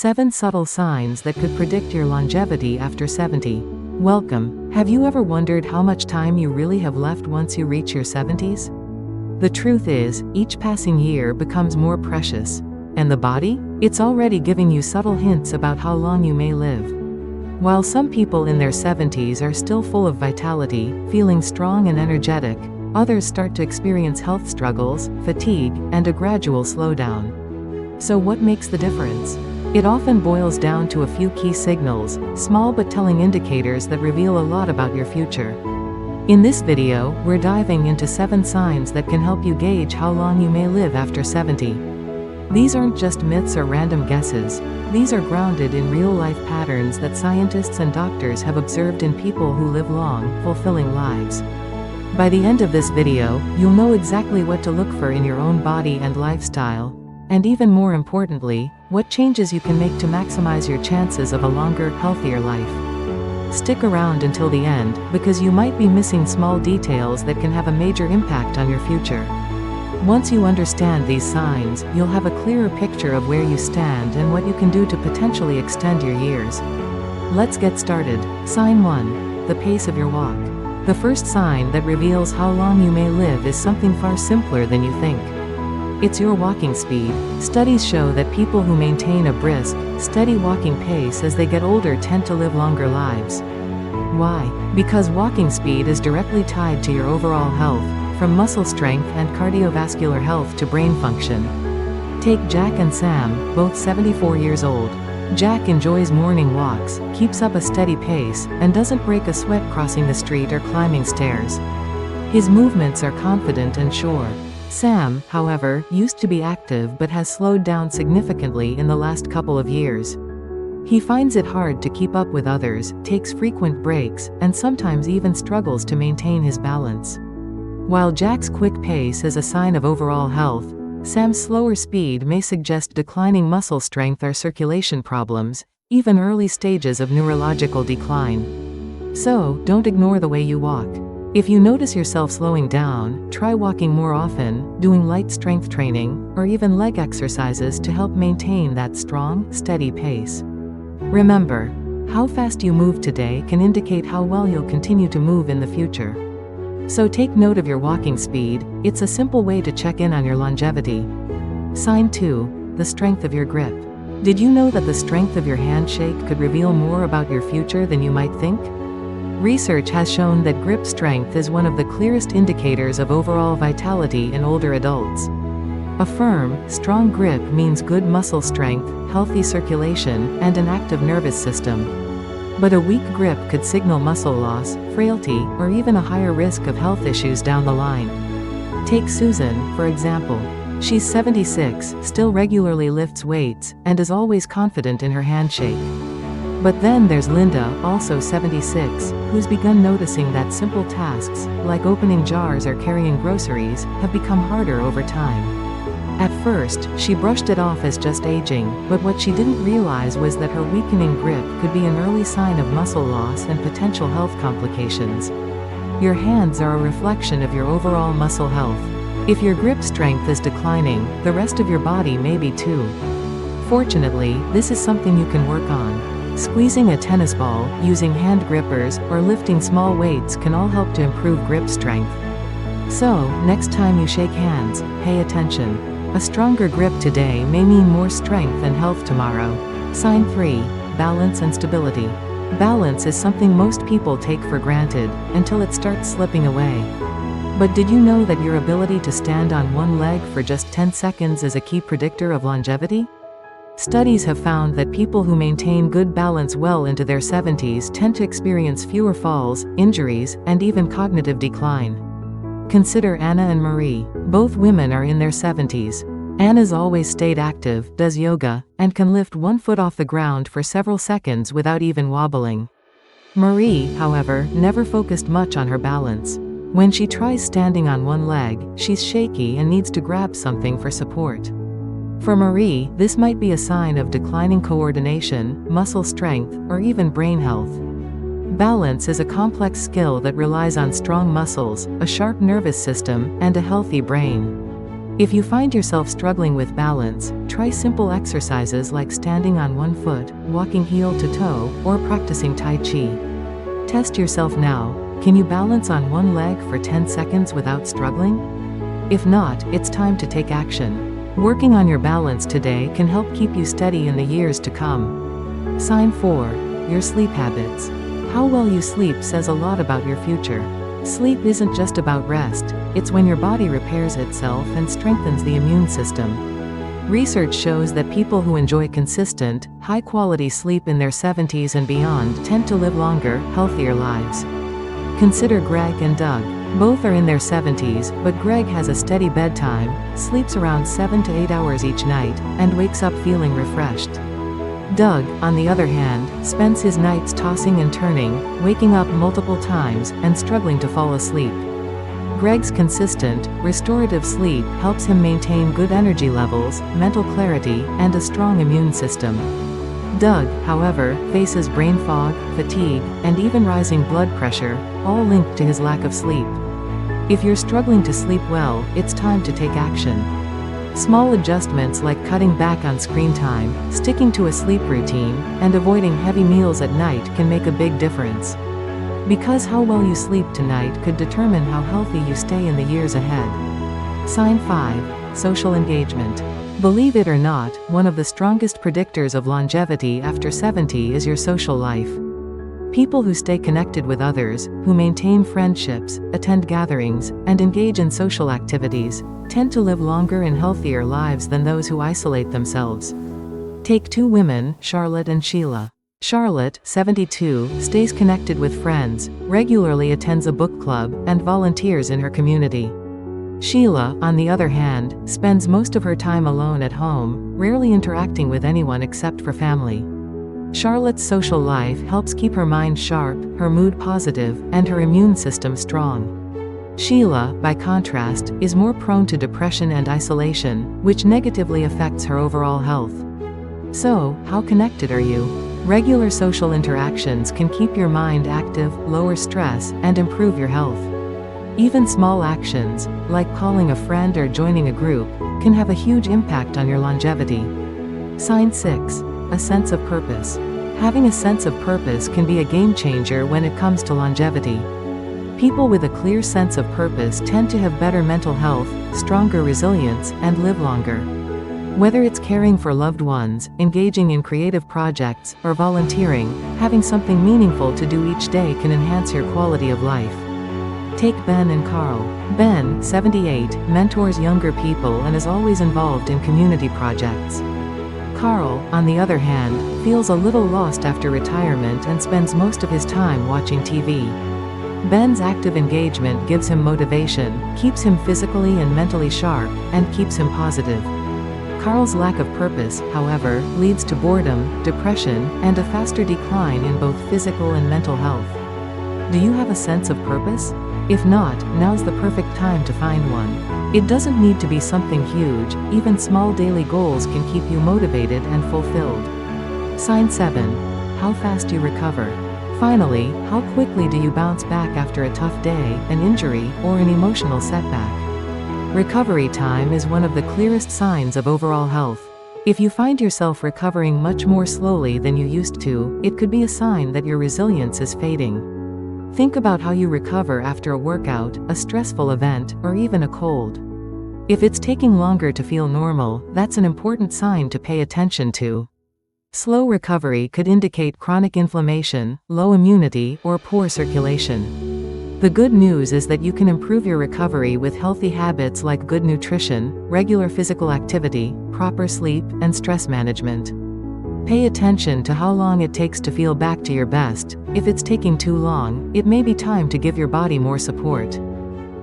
7 subtle signs that could predict your longevity after 70. Welcome. Have you ever wondered how much time you really have left once you reach your 70s? The truth is, each passing year becomes more precious. And the body? It's already giving you subtle hints about how long you may live. While some people in their 70s are still full of vitality, feeling strong and energetic, others start to experience health struggles, fatigue, and a gradual slowdown. So what makes the difference? It often boils down to a few key signals, small but telling indicators that reveal a lot about your future. In this video, we're diving into 7 signs that can help you gauge how long you may live after 70. These aren't just myths or random guesses. These are grounded in real-life patterns that scientists and doctors have observed in people who live long, fulfilling lives. By the end of this video, you'll know exactly what to look for in your own body and lifestyle, and even more importantly, what changes you can make to maximize your chances of a longer, healthier life. Stick around until the end, because you might be missing small details that can have a major impact on your future. Once you understand these signs, you'll have a clearer picture of where you stand and what you can do to potentially extend your years. Let's get started. Sign 1. The pace of your walk. The first sign that reveals how long you may live is something far simpler than you think. It's your walking speed. Studies show that people who maintain a brisk, steady walking pace as they get older tend to live longer lives. Why? Because walking speed is directly tied to your overall health, from muscle strength and cardiovascular health to brain function. Take Jack and Sam, both 74 years old. Jack enjoys morning walks, keeps up a steady pace, and doesn't break a sweat crossing the street or climbing stairs. His movements are confident and sure. Sam, however, used to be active but has slowed down significantly in the last couple of years. He finds it hard to keep up with others, takes frequent breaks, and sometimes even struggles to maintain his balance. While Jack's quick pace is a sign of overall health, Sam's slower speed may suggest declining muscle strength or circulation problems, even early stages of neurological decline. So, don't ignore the way you walk. If you notice yourself slowing down, try walking more often, doing light strength training, or even leg exercises to help maintain that strong, steady pace. Remember, how fast you move today can indicate how well you'll continue to move in the future. So take note of your walking speed. It's a simple way to check in on your longevity. Sign 2. The strength of your grip. Did you know that the strength of your handshake could reveal more about your future than you might think? Research has shown that grip strength is one of the clearest indicators of overall vitality in older adults. A firm, strong grip means good muscle strength, healthy circulation, and an active nervous system. But a weak grip could signal muscle loss, frailty, or even a higher risk of health issues down the line. Take Susan, for example. She's 76, still regularly lifts weights, and is always confident in her handshake. But then there's Linda, also 76, who's begun noticing that simple tasks, like opening jars or carrying groceries, have become harder over time. At first, she brushed it off as just aging, but what she didn't realize was that her weakening grip could be an early sign of muscle loss and potential health complications. Your hands are a reflection of your overall muscle health. If your grip strength is declining, the rest of your body may be too. Fortunately, this is something you can work on. Squeezing a tennis ball, using hand grippers, or lifting small weights can all help to improve grip strength. So, next time you shake hands, pay attention. A stronger grip today may mean more strength and health tomorrow. Sign 3. Balance and stability. Balance is something most people take for granted, until it starts slipping away. But did you know that your ability to stand on one leg for just 10 seconds is a key predictor of longevity? Studies have found that people who maintain good balance well into their 70s tend to experience fewer falls, injuries, and even cognitive decline. Consider Anna and Marie. Both women are in their 70s. Anna's always stayed active, does yoga, and can lift one foot off the ground for several seconds without even wobbling. Marie, however, never focused much on her balance. When she tries standing on one leg, she's shaky and needs to grab something for support. For Marie, this might be a sign of declining coordination, muscle strength, or even brain health. Balance is a complex skill that relies on strong muscles, a sharp nervous system, and a healthy brain. If you find yourself struggling with balance, try simple exercises like standing on one foot, walking heel to toe, or practicing Tai Chi. Test yourself now. Can you balance on one leg for 10 seconds without struggling? If not, it's time to take action. Working on your balance today can help keep you steady in the years to come. Sign 4. Your sleep habits. How well you sleep says a lot about your future. Sleep isn't just about rest, it's when your body repairs itself and strengthens the immune system. Research shows that people who enjoy consistent, high-quality sleep in their 70s and beyond tend to live longer, healthier lives. Consider Greg and Doug. Both are in their 70s, but Greg has a steady bedtime, sleeps around 7 to 8 hours each night, and wakes up feeling refreshed. Doug, on the other hand, spends his nights tossing and turning, waking up multiple times, and struggling to fall asleep. Greg's consistent, restorative sleep helps him maintain good energy levels, mental clarity, and a strong immune system. Doug, however, faces brain fog, fatigue, and even rising blood pressure, all linked to his lack of sleep. If you're struggling to sleep well, it's time to take action. Small adjustments like cutting back on screen time, sticking to a sleep routine, and avoiding heavy meals at night can make a big difference. Because how well you sleep tonight could determine how healthy you stay in the years ahead. Sign 5. Social engagement. Believe it or not, one of the strongest predictors of longevity after 70 is your social life. People who stay connected with others, who maintain friendships, attend gatherings, and engage in social activities, tend to live longer and healthier lives than those who isolate themselves. Take two women, Charlotte and Sheila. Charlotte, 72, stays connected with friends, regularly attends a book club, and volunteers in her community. Sheila, on the other hand, spends most of her time alone at home, rarely interacting with anyone except for family. Charlotte's social life helps keep her mind sharp, her mood positive, and her immune system strong. Sheila, by contrast, is more prone to depression and isolation, which negatively affects her overall health. So, how connected are you? Regular social interactions can keep your mind active, lower stress, and improve your health. Even small actions, like calling a friend or joining a group, can have a huge impact on your longevity. Sign 6. A sense of purpose. Having a sense of purpose can be a game changer when it comes to longevity. People with a clear sense of purpose tend to have better mental health, stronger resilience, and live longer. Whether it's caring for loved ones, engaging in creative projects, or volunteering, having something meaningful to do each day can enhance your quality of life. Take Ben and Carl. Ben, 78, mentors younger people and is always involved in community projects. Carl, on the other hand, feels a little lost after retirement and spends most of his time watching TV. Ben's active engagement gives him motivation, keeps him physically and mentally sharp, and keeps him positive. Carl's lack of purpose, however, leads to boredom, depression, and a faster decline in both physical and mental health. Do you have a sense of purpose? If not, now's the perfect time to find one. It doesn't need to be something huge, even small daily goals can keep you motivated and fulfilled. Sign 7. How fast you recover. Finally, how quickly do you bounce back after a tough day, an injury, or an emotional setback? Recovery time is one of the clearest signs of overall health. If you find yourself recovering much more slowly than you used to, it could be a sign that your resilience is fading. Think about how you recover after a workout, a stressful event, or even a cold. If it's taking longer to feel normal, that's an important sign to pay attention to. Slow recovery could indicate chronic inflammation, low immunity, or poor circulation. The good news is that you can improve your recovery with healthy habits like good nutrition, regular physical activity, proper sleep, and stress management. Pay attention to how long it takes to feel back to your best. If it's taking too long, it may be time to give your body more support.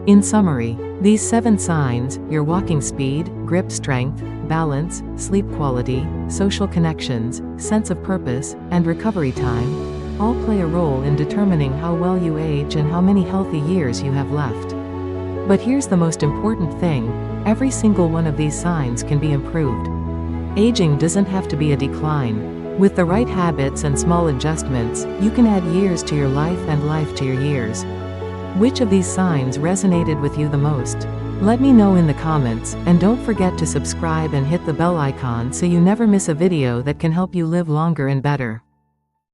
In summary, these 7 signs, your walking speed, grip strength, balance, sleep quality, social connections, sense of purpose, and recovery time, all play a role in determining how well you age and how many healthy years you have left. But here's the most important thing: every single one of these signs can be improved. Aging doesn't have to be a decline. With the right habits and small adjustments, you can add years to your life and life to your years. Which of these signs resonated with you the most? Let me know in the comments, and don't forget to subscribe and hit the bell icon so you never miss a video that can help you live longer and better.